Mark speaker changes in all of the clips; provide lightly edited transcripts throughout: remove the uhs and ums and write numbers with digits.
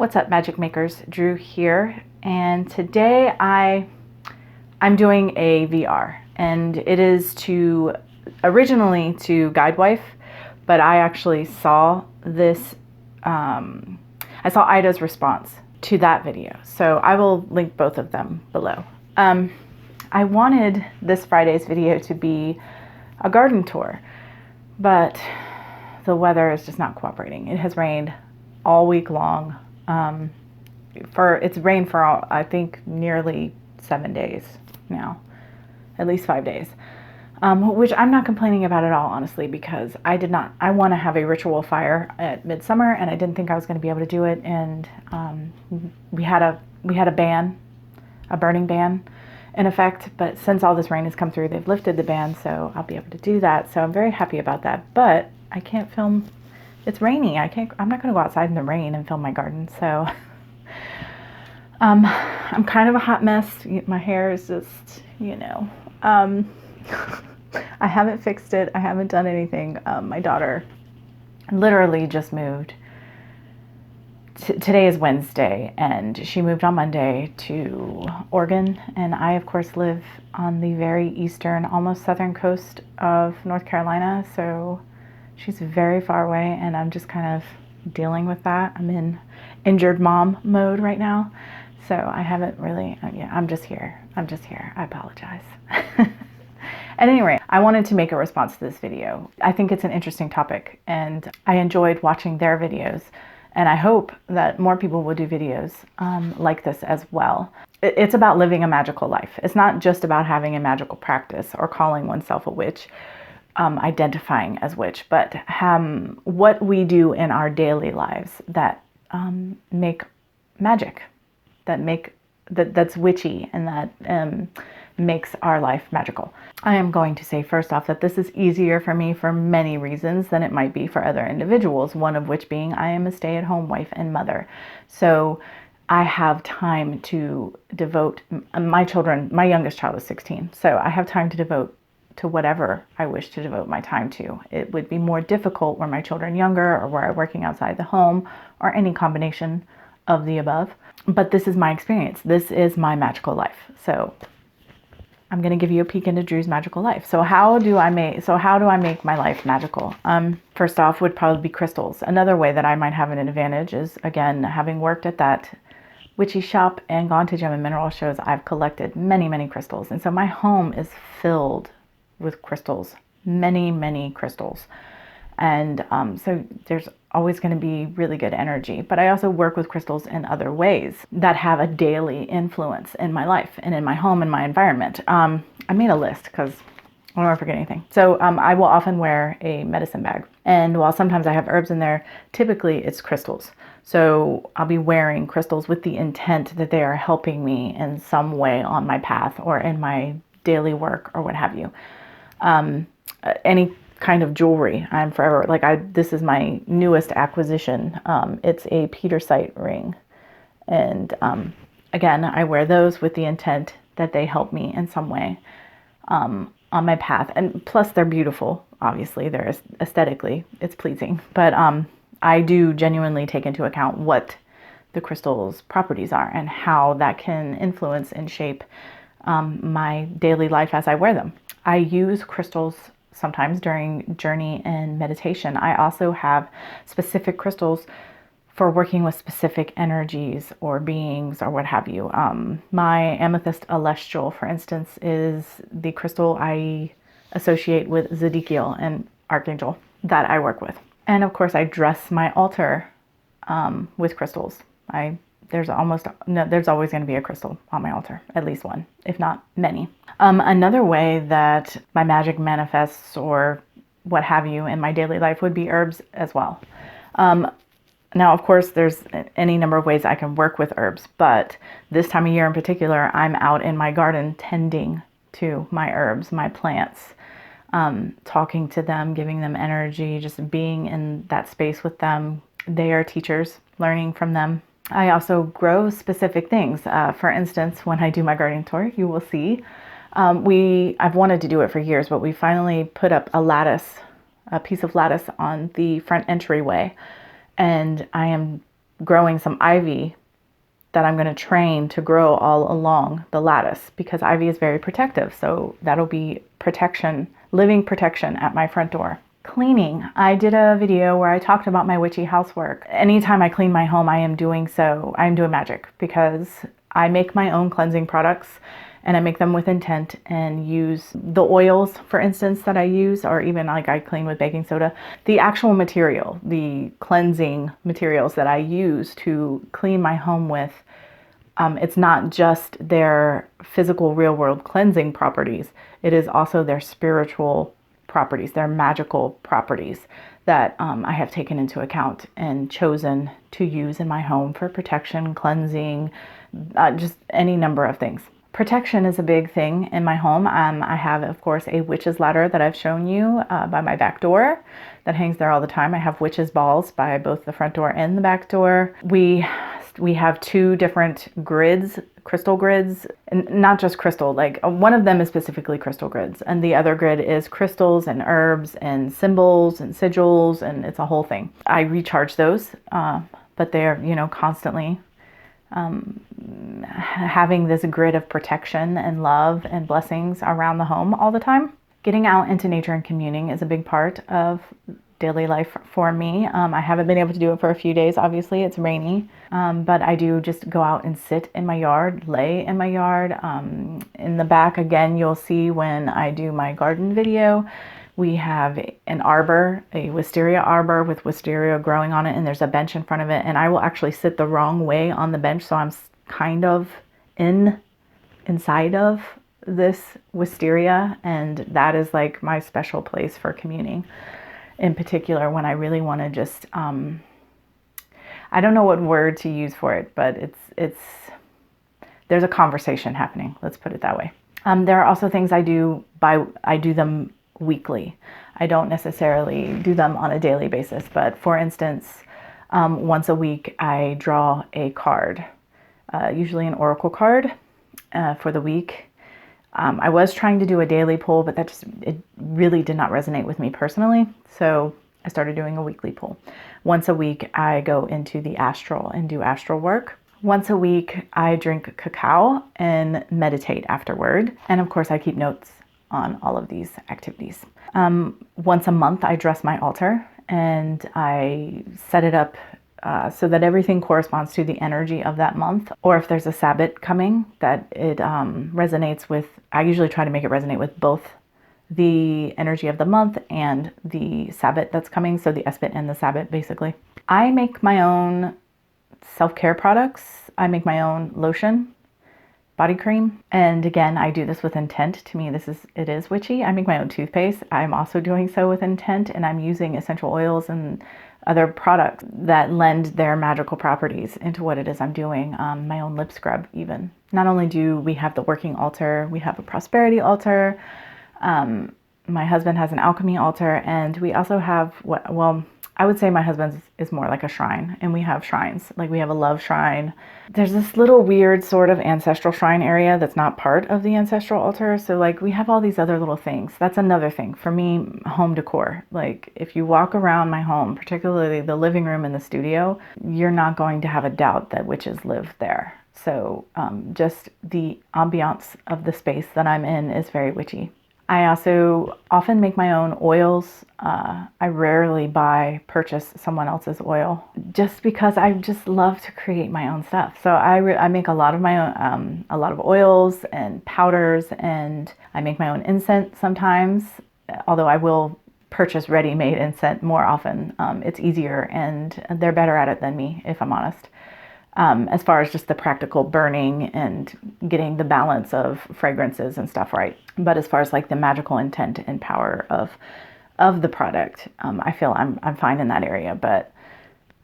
Speaker 1: What's up, Magic Makers? Drew here, and today I'm doing a VR, and it is originally to Guidwife, but I actually saw this. I saw Ida's response to that video, so I will link both of them below. I wanted this Friday's video to be a garden tour, but the weather is just not cooperating. It has rained all week long. It's rained for I think nearly 7 days now, at least 5 days, which I'm not complaining about at all, honestly, because I want to have a ritual fire at midsummer, and I didn't think I was going to be able to do it. And we had a burning ban in effect, but since all this rain has come through, they've lifted the ban, so I'll be able to do that. So I'm very happy about that, but I can't film. It's rainy. I'm not going to go outside in the rain and film my garden. So I'm kind of a hot mess. My hair is just, I haven't fixed it. I haven't done anything. My daughter literally just moved. Today is Wednesday, and she moved on Monday to Oregon. And I, of course, live on the very eastern, almost southern coast of North Carolina. So she's very far away, and I'm just kind of dealing with that. I'm in injured mom mode right now. So I haven't really, I'm just here. I apologize. At any rate, I wanted to make a response to this video. I think it's an interesting topic, and I enjoyed watching their videos. And I hope that more people will do videos like this as well. It's about living a magical life. It's not just about having a magical practice or calling oneself a witch. Identifying as witch, but what we do in our daily lives that make magic, that's witchy, and that makes our life magical. I am going to say first off that this is easier for me for many reasons than it might be for other individuals, one of which being I am a stay-at-home wife and mother. So I have time to devote my children. My youngest child is 16, so I have time to devote to whatever I wish to devote my time to. It would be more difficult were my children younger, or were I working outside the home, or any combination of the above. But this is my experience. This is my magical life. So I'm going to give you a peek into Drew's magical life. So how do I make my life magical? First off would probably be crystals. Another way that I might have an advantage is, again, having worked at that witchy shop and gone to gem and mineral shows, I've collected many, many crystals. And so my home is filled with crystals, many, many crystals. And so there's always going to be really good energy. But I also work with crystals in other ways that have a daily influence in my life and in my home and my environment. I made a list because I don't want to forget anything. So I will often wear a medicine bag. And while sometimes I have herbs in there, typically it's crystals. So I'll be wearing crystals with the intent that they are helping me in some way on my path or in my daily work or what have you. Any kind of jewelry, I'm forever, this is my newest acquisition. It's a Petersite ring. And again, I wear those with the intent that they help me in some way on my path. And plus they're beautiful, obviously. They're aesthetically, it's pleasing. But I do genuinely take into account what the crystal's properties are and how that can influence and shape my daily life as I wear them. I use crystals sometimes during journey and meditation. I also have specific crystals for working with specific energies or beings or what have you. My amethyst celestial, for instance, is the crystal I associate with Zedekiel and Archangel that I work with. And of course, I dress my altar with crystals. There's always going to be a crystal on my altar, at least one, if not many. Another way that my magic manifests or what have you in my daily life would be herbs as well. Now, of course, there's any number of ways I can work with herbs, but this time of year in particular, I'm out in my garden tending to my herbs, my plants, talking to them, giving them energy, just being in that space with them. They are teachers, learning from them. I also grow specific things. For instance, when I do my gardening tour, you will see, I've wanted to do it for years, but we finally put up a piece of lattice on the front entryway. And I am growing some ivy that I'm going to train to grow all along the lattice, because ivy is very protective. So that'll be protection, living protection at my front door. Cleaning. I did a video where I talked about my witchy housework. Anytime I clean my home, I'm doing magic, because I make my own cleansing products and I make them with intent and use the oils, for instance, that I use, or even like I clean with baking soda. The actual material, the cleansing materials that I use to clean my home with, it's not just their physical real world cleansing properties. It is also their spiritual properties, their magical properties that I have taken into account and chosen to use in my home for protection, cleansing, just any number of things. Protection is a big thing in my home. I have, of course, a witch's ladder that I've shown you by my back door that hangs there all the time. I have witch's balls by both the front door and the back door. We have 2 different grids, crystal grids, and not just crystal, like one of them is specifically crystal grids, and the other grid is crystals and herbs and symbols and sigils, and it's a whole thing. I recharge those, but they're, constantly having this grid of protection and love and blessings around the home all the time. Getting out into nature and communing is a big part of daily life for me. I haven't been able to do it for a few days. Obviously, it's rainy, but I do just go out and sit in my yard, lay in my yard. In the back, again, you'll see when I do my garden video, we have an arbor, a wisteria arbor with wisteria growing on it, and there's a bench in front of it, and I will actually sit the wrong way on the bench, so I'm kind of inside of this wisteria, and that is like my special place for communing. In particular, when I really want to just, I don't know what word to use for it, but there's a conversation happening. Let's put it that way. There are also things I do them weekly. I don't necessarily do them on a daily basis, but for instance, once a week I draw a card, usually an oracle card for the week. I was trying to do a daily pull, but it really did not resonate with me personally. So I started doing a weekly pull. Once a week, I go into the astral and do astral work. Once a week, I drink cacao and meditate afterward. And of course, I keep notes on all of these activities. Once a month, I dress my altar and I set it up so that everything corresponds to the energy of that month. Or if there's a Sabbath coming, that it resonates with, I usually try to make it resonate with both the energy of the month and the Sabbath that's coming. So the Esbit and the Sabbath, basically. I make my own self-care products. I make my own lotion, body cream. And again, I do this with intent. To me, it is witchy. I make my own toothpaste. I'm also doing so with intent, and I'm using essential oils and other products that lend their magical properties into what it is I'm doing. My own lip scrub even. Not only do we have the working altar, we have a prosperity altar. My husband has an alchemy altar, and we also have I would say my husband's is more like a shrine, and we have shrines. Like we have a love shrine. There's this little weird sort of ancestral shrine area that's not part of the ancestral altar. So like we have all these other little things. That's another thing for me, home decor. Like if you walk around my home, particularly the living room and the studio, you're not going to have a doubt that witches live there. So just the ambiance of the space that I'm in is very witchy. I also often make my own oils. I rarely purchase someone else's oil, just because I just love to create my own stuff. So I make a lot of my own, a lot of oils and powders, and I make my own incense sometimes, although I will purchase ready-made incense more often. It's easier, and they're better at it than me, if I'm honest. As far as just the practical burning and getting the balance of fragrances and stuff right. But as far as like the magical intent and power of the product, I feel I'm fine in that area, but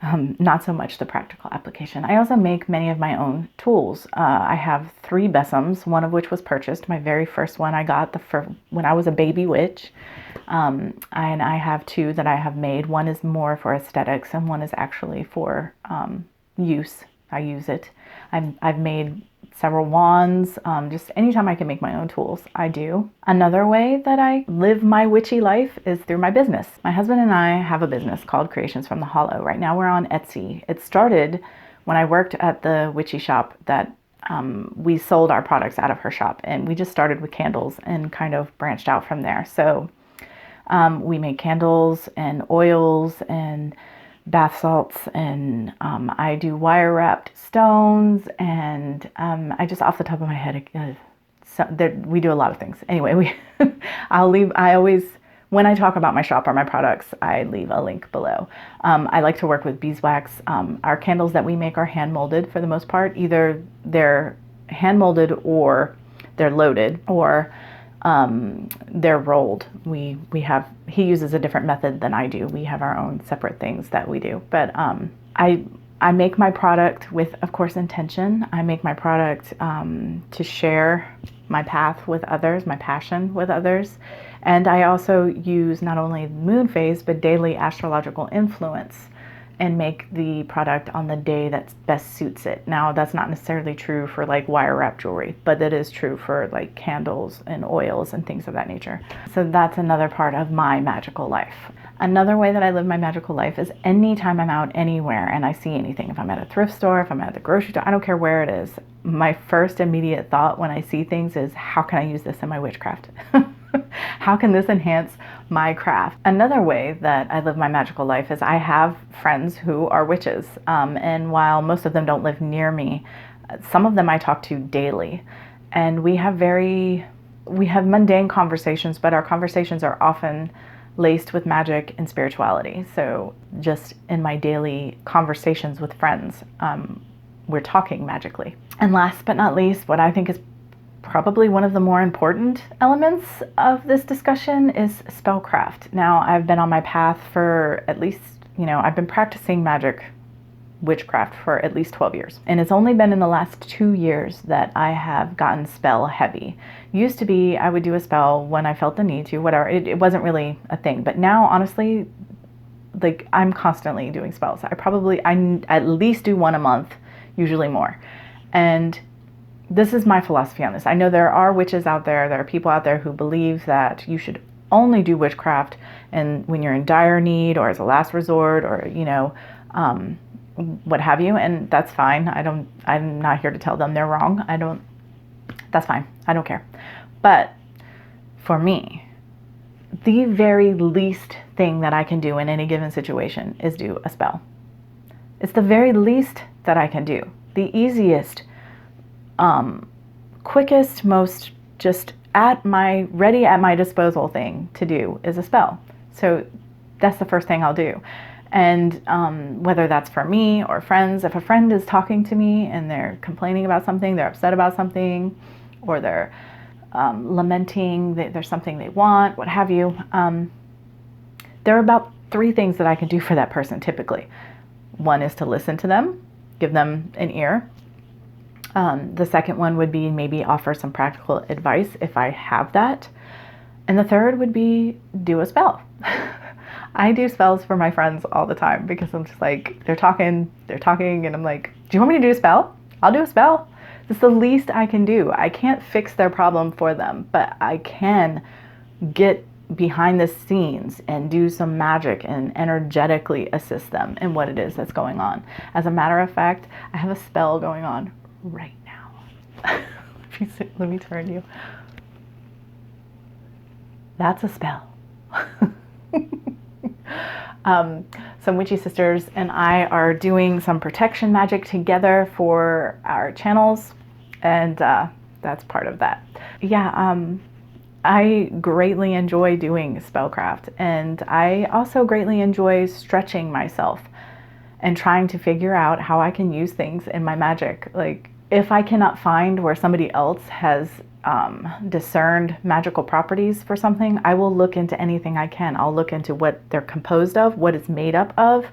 Speaker 1: not so much the practical application. I also make many of my own tools. I have 3 besoms, one of which was purchased. My very first one I got when I was a baby witch. And I have 2 that I have made. One is more for aesthetics, and one is actually for use. I use it. I've made several wands. Just anytime I can make my own tools, I do. Another way that I live my witchy life is through my business. My husband and I have a business called Creations from the Hollow. Right now we're on Etsy. It started when I worked at the witchy shop that we sold our products out of her shop, and we just started with candles and kind of branched out from there. So we make candles and oils and bath salts, and I do wire wrapped stones, and I just off the top of my head, we do a lot of things. Anyway, I always, when I talk about my shop or my products, I leave a link below. I like to work with beeswax. Our candles that we make are hand molded for the most part. Either they're hand molded or they're loaded, or they're rolled. He uses a different method than I do. We have our own separate things that we do. But I make my product with, of course, intention. I make my product to share my path with others, my passion with others. And I also use not only moon phase, but daily astrological influence, and make the product on the day that best suits it. Now, that's not necessarily true for like wire wrap jewelry, but that is true for like candles and oils and things of that nature. So that's another part of my magical life. Another way that I live my magical life is anytime I'm out anywhere and I see anything, if I'm at a thrift store, if I'm at the grocery store, I don't care where it is, my first immediate thought when I see things is, how can I use this in my witchcraft? How can this enhance my craft? Another way that I live my magical life is I have friends who are witches. And while most of them don't live near me, some of them I talk to daily. And we have mundane conversations, but our conversations are often laced with magic and spirituality. So just in my daily conversations with friends, we're talking magically. And last but not least, what I think is probably one of the more important elements of this discussion is spellcraft. Now, I've been on my path for at least, I've been practicing magic witchcraft for at least 12 years. And it's only been in the last 2 years that I have gotten spell heavy. Used to be, I would do a spell when I felt the need to, whatever. It wasn't really a thing. But now, honestly, like, I'm constantly doing spells. I at least do one a month, usually more. And this is my philosophy on this. I know there are witches out there are people out there who believe that you should only do witchcraft and when you're in dire need or as a last resort or, what have you. And that's fine. I'm not here to tell them they're wrong. That's fine. I don't care. But for me, the very least thing that I can do in any given situation is do a spell. It's the very least that I can do. The easiest, quickest, most just ready at my disposal thing to do is a spell. So that's the first thing I'll do. And whether that's for me or friends, if a friend is talking to me and they're complaining about something, they're upset about something, or they're lamenting that there's something they want, what have you, there are about 3 things that I can do for that person typically. One is to listen to them, give them an ear. The second one would be maybe offer some practical advice if I have that. And the third would be do a spell. I do spells for my friends all the time because I'm just like, they're talking, and I'm like, do you want me to do a spell? I'll do a spell. It's the least I can do. I can't fix their problem for them, but I can get behind the scenes and do some magic and energetically assist them in what it is that's going on. As a matter of fact, I have a spell going on right now. Let me turn you. That's a spell. Some witchy sisters and I are doing some protection magic together for our channels, and that's part of that. Yeah, I greatly enjoy doing spellcraft, and I also greatly enjoy stretching myself and trying to figure out how I can use things in my magic. Like, if I cannot find where somebody else has discerned magical properties for something, I will look into anything I can. I'll look into what they're composed of, what it's made up of,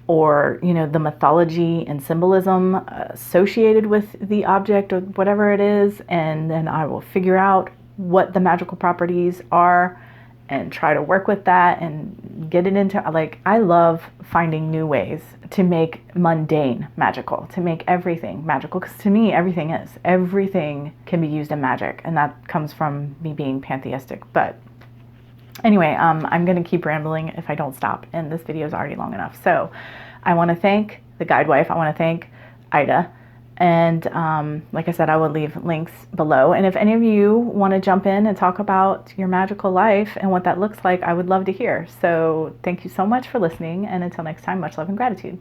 Speaker 1: or, the mythology and symbolism associated with the object or whatever it is, and then I will figure out what the magical properties are and try to work with that and get it into, like, I love finding new ways to make mundane magical, to make everything magical, because to me everything can be used in magic, and that comes from me being pantheistic. But anyway, I'm gonna keep rambling if I don't stop, and this video is already long enough. So I want to thank the Guidwife. I want to thank Ida. And like I said, I will leave links below. And if any of you want to jump in and talk about your magical life and what that looks like, I would love to hear. So thank you so much for listening. And until next time, much love and gratitude.